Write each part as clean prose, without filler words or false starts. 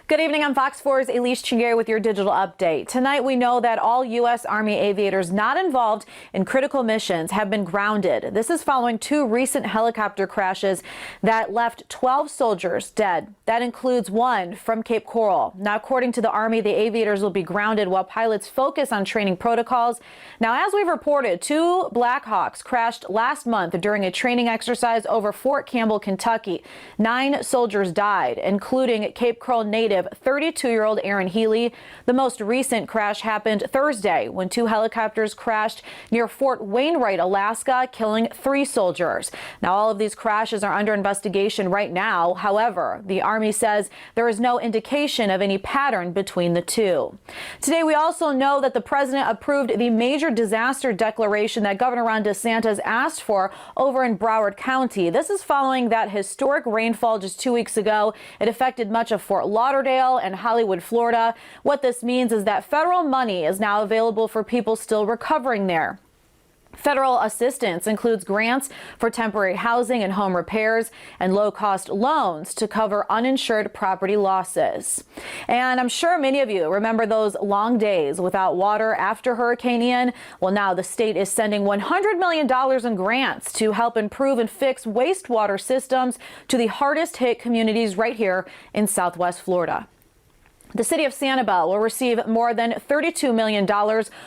Good evening. I'm Fox 4's Elise Chingier with your digital update. Tonight, we know that all U.S. Army aviators not involved in critical missions have been grounded. This is following two recent helicopter crashes that left 12 soldiers dead. That includes one from Cape Coral. Now, according to the Army, the aviators will be grounded while pilots focus on training protocols. Now, as we've reported, two Black Hawks crashed last month during a training exercise over Fort Campbell, Kentucky. 9 soldiers died, including Cape Coral native 32-year-old Aaron Healy. The most recent crash happened Thursday when 2 helicopters crashed near Fort Wainwright, Alaska, killing 3 soldiers. Now, all of these crashes are under investigation right now. However, the Army says there is no indication of any pattern between the two. Today, we also know that the president approved the major disaster declaration that Governor Ron DeSantis asked for over in Broward County. This is following that historic rainfall just 2 weeks ago. It affected much of Fort Lauderdale and Hollywood, Florida. What this means is that federal money is now available for people still recovering there. Federal assistance includes grants for temporary housing and home repairs and low-cost loans to cover uninsured property losses. And I'm sure many of you remember those long days without water after Hurricane Ian. Well, now the state is sending $100 million in grants to help improve and fix wastewater systems to the hardest hit communities right here in Southwest Florida. The city of Sanibel will receive more than $32 million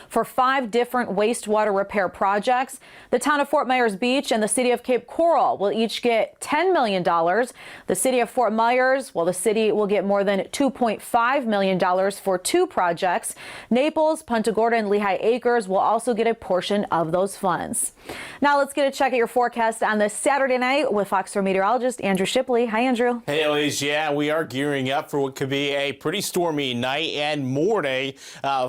for 5 different wastewater repair projects. The town of Fort Myers Beach and the city of Cape Coral will each get $10 million. The city of Fort Myers, well, the city will get more than $2.5 million for 2 projects. Naples, Punta Gorda, and Lehigh Acres will also get a portion of those funds. Now let's get a check at your forecast on this Saturday night with Fox 4 meteorologist Andrew Shipley. Hi, Andrew. Hey, Elise. Yeah, we are gearing up for what could be a pretty stormy night and morning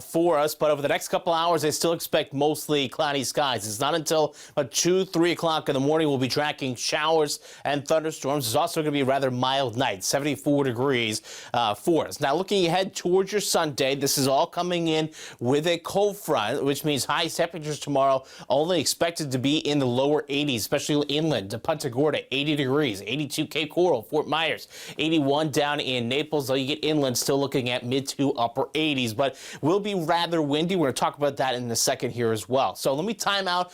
for us, but over the next couple hours, I still expect mostly cloudy skies. It's not until about 2, 3 o'clock in the morning we'll be tracking showers and thunderstorms. It's also going to be a rather mild night, 74 degrees for us. Now, looking ahead towards your Sunday, this is all coming in with a cold front, which means high temperatures tomorrow only expected to be in the lower 80s, especially inland to Punta Gorda, 80 degrees, 82 Cape Coral, Fort Myers, 81 down in Naples, though you get inland still looking at mid to upper 80s, but will be rather windy. We're going to talk about that in a second here as well. So let me time out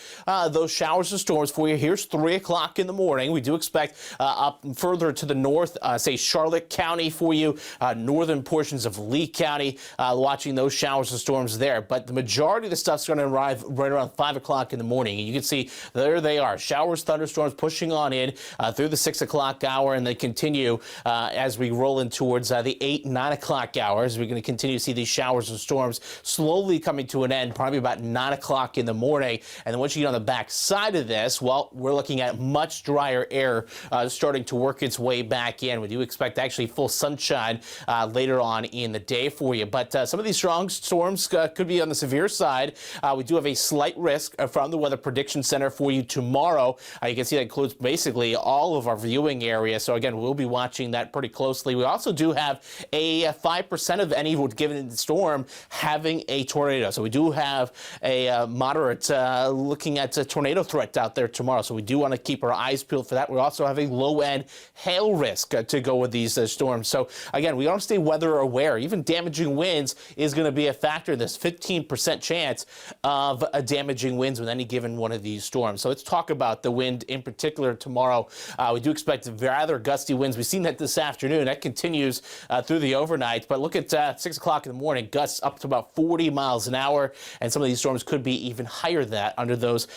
those showers and storms for you. Here's 3 o'clock in the morning. We do expect up further to the north, say Charlotte County for you, northern portions of Lee County, watching those showers and storms there. But the majority of the stuff's going to arrive right around 5 o'clock in the morning. And you can see there they are, showers, thunderstorms pushing on in through the 6 o'clock hour, and they continue as we roll in towards the 8, 9 o'clock hours. We're going to continue to see these showers and storms slowly coming to an end, probably about 9 o'clock in the morning. And then once you get on the back side of this, well, we're looking at much drier air starting to work its way back in. We do expect actually full sunshine later on in the day for you. But some of these strong storms could be on the severe side. We do have a slight risk from the Weather Prediction Center for you tomorrow. You can see that includes basically all of our viewing area. So again, we'll be watching that pretty closely. We also do have a 5% of any given storm having a tornado. So we do have a moderate looking at a tornado threat out there tomorrow. So we do want to keep our eyes peeled for that. We also have a low-end hail risk to go with these storms. So again, we want to stay weather aware. Even damaging winds is going to be a factor in this 15% chance of damaging winds with any given one of these storms. So let's talk about the wind in particular tomorrow. We do expect rather gusty winds. We've seen that this afternoon. That continues through the overnight. But look at 6 o'clock in the morning, gusts up to about 40 miles an hour. And some of these storms could be even higher than that under those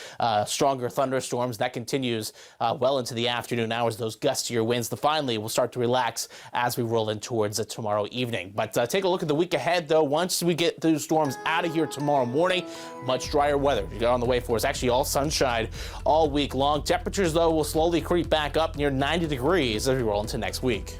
stronger thunderstorms. That continues well into the afternoon hours, those gustier winds. Finally, will start to relax as we roll in towards tomorrow evening. But take a look at the week ahead, though. Once we get those storms out of here tomorrow morning, much drier weather on the way for us. Actually, all sunshine all week long. Temperatures, though, will slowly creep back up near 90 degrees as we roll into next week.